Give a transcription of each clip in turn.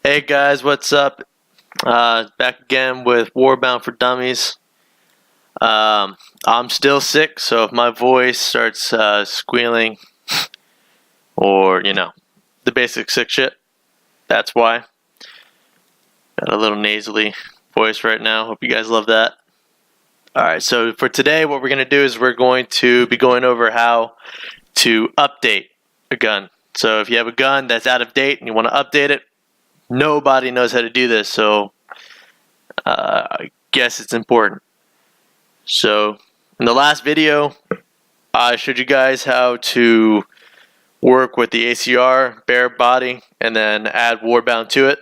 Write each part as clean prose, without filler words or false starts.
Hey guys, what's up? Back again with Warbound for Dummies. I'm still sick, so if my voice starts squealing or, the basic sick shit, that's why. Got a little nasally voice right now. Hope you guys love that. Alright, so for today, what we're going to do is we're going to be going over how to update a gun. So if you have a gun that's out of date and you want to update it, nobody knows how to do this, so I guess it's important. So in the last video, I showed you guys how to work with the ACR, bare body, and then add Warbound to it.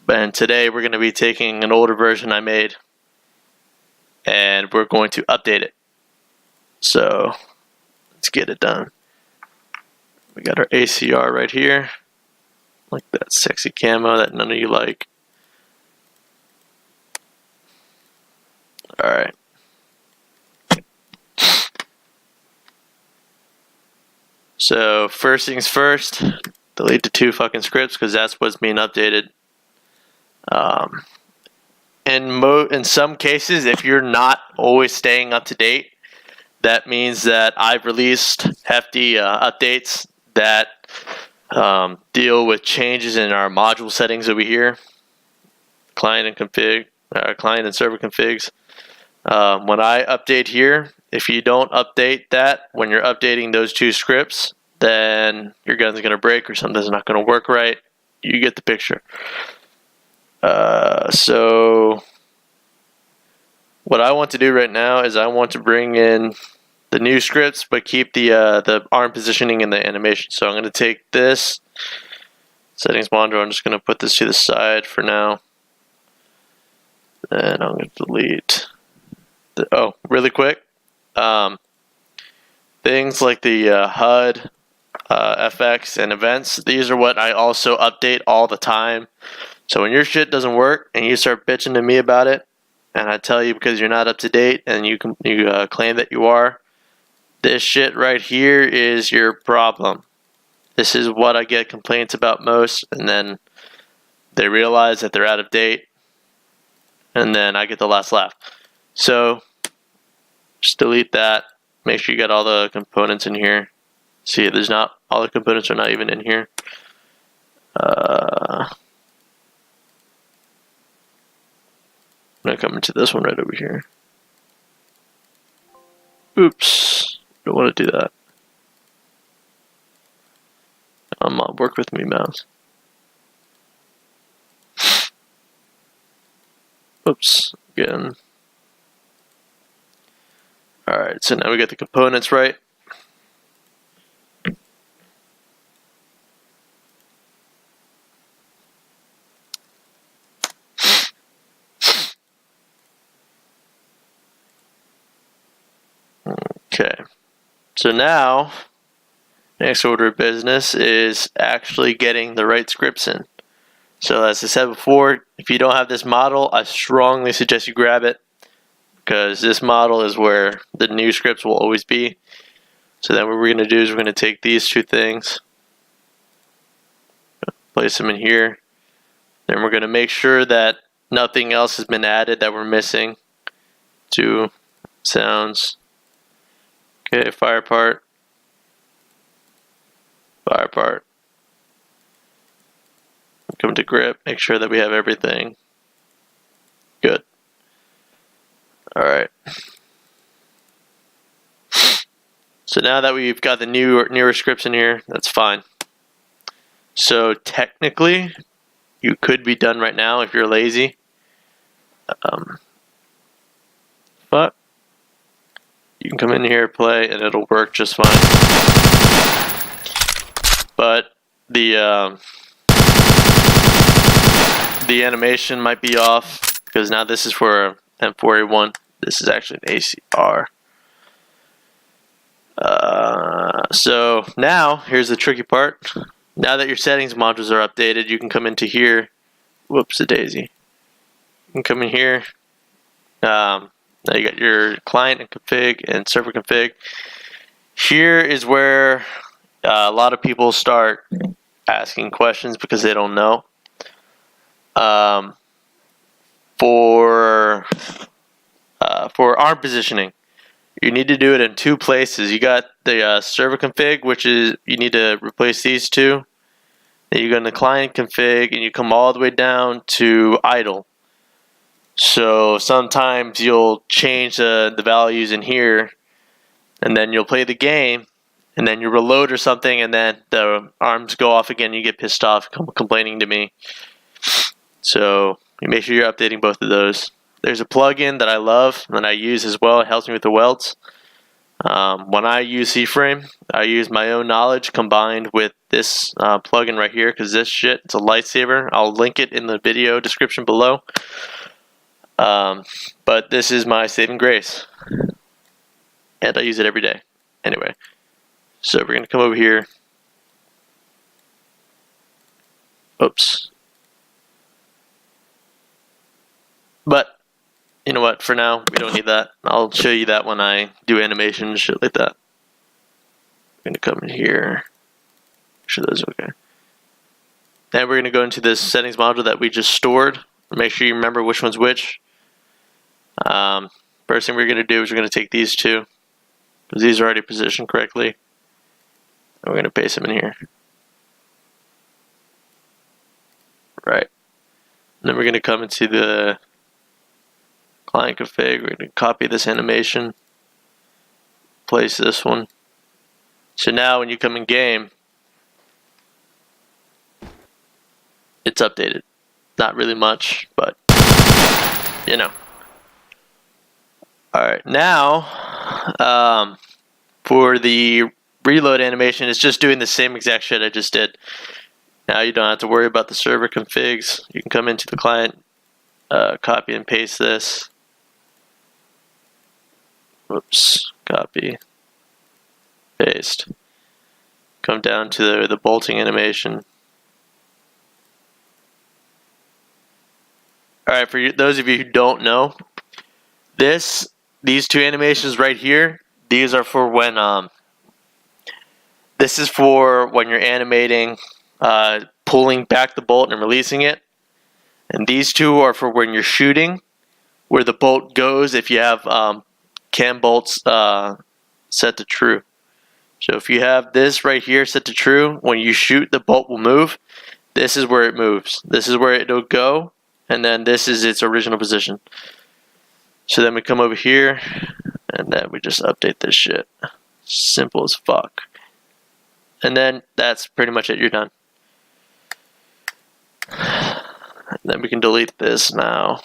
And today we're going to be taking an older version I made, and we're going to update it. So let's get it done. We got our ACR right here. Like that sexy camo that none of you like. Alright. So first things first, delete the 2 fucking scripts because that's what's being updated. In some cases, if you're not always staying up to date, that means that I've released hefty updates that deal with changes in our module settings over here, client and server configs. When I update here, if you don't update that when you're updating those 2 scripts, then your gun's going to break or something's not going to work right. You get the picture. So what I want to do right now is I want to bring in the new scripts but keep the arm positioning and the animation. So I'm going to take this settings module. I'm just going to put this to the side for now. And I'm going to delete really quick. Things like the HUD, FX, and events. These are what I also update all the time. So when your shit doesn't work and you start bitching to me about it, and I tell you because you're not up to date and you claim that you are, this shit right here is your problem. This is what I get complaints about most, and then they realize that they're out of date, and then I get the last laugh. So just delete that. Make sure you got all the components in here. See, there's not all the components are not even in here. I'm gonna come into this one right over here. Oops, don't want to do that. Work with me, mouse. Oops, again. Alright, so now we got the components right. Okay, so now next order of business is actually getting the right scripts in. So as I said before, if you don't have this model, I strongly suggest you grab it, because this model is where the new scripts will always be. So then what we're going to do is we're going to take these 2 things, place them in here, then we're going to make sure that nothing else has been added that we're missing. 2 sounds. Okay, fire part. Fire part. Come to grip, make sure that we have everything. Good. Alright. So now that we've got the newer scripts in here, that's fine. So technically, you could be done right now if you're lazy. But you can come in here, play, and it'll work just fine. But the animation might be off because now this is for M4A1. This is actually an ACR. So now here's the tricky part. Now that your settings modules are updated, you can come into here. Whoops, a daisy. You can come in here. Now you got your client and config and server config. Here is where a lot of people start asking questions because they don't know. for arm positioning. You need to do it in two places. You got the server config, which is you need to replace these two. Then you go in the client config, and you come all the way down to idle. So sometimes you'll change the values in here, and then you'll play the game, and then you reload or something, and then the arms go off again. You get pissed off, complaining to me. So you make sure you're updating both of those. There's a plugin that I love and I use as well. It helps me with the welds. When I use C-frame, I use my own knowledge combined with this plugin right here, because this shit, it's a lifesaver. I'll link it in the video description below. But this is my saving grace, and I use it every day. Anyway, so we're gonna come over here. Oops. But you know what? For now, we don't need that. I'll show you that when I do animation and shit like that. I'm gonna come in here. Make sure those are okay. Then we're gonna go into this settings module that we just stored. Make sure you remember which one's which. First thing we're going to do is we're going to take these two, because these are already positioned correctly, and we're going to paste them in here. Right. And then we're going to come into the client config. We're going to copy this animation, place this one. So now when you come in game, it's updated. Not really much, but you know. Alright, now for the reload animation, it's just doing the same exact shit I just did. Now you don't have to worry about the server configs. You can come into the client, copy and paste this. Whoops, copy, paste. Come down to the bolting animation. Alright, for those of you who don't know, these two animations right here, these are for when this is for when you're animating pulling back the bolt and releasing it, and these two are for when you're shooting, where the bolt goes if you have cam bolts set to true. So if you have this right here set to true, when you shoot, the bolt will move. This is where it moves. This is where it'll go, and then this is its original position. So then we come over here, and then we just update this shit. Simple as fuck. And then that's pretty much it. You're done. And then we can delete this now.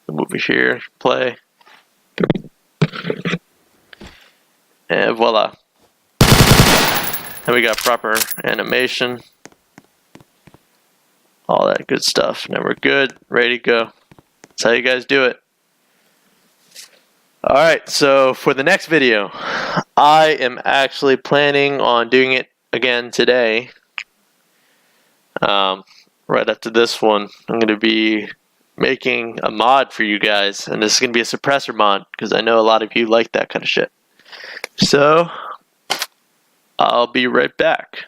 Come over here, play. And voila. And we got proper animation. All that good stuff. Now we're good, ready to go. That's how you guys do it. Alright, so for the next video, I am actually planning on doing it again today. Right after this one, I'm going to be making a mod for you guys, and this is going to be a suppressor mod, because I know a lot of you like that kind of shit. So, I'll be right back.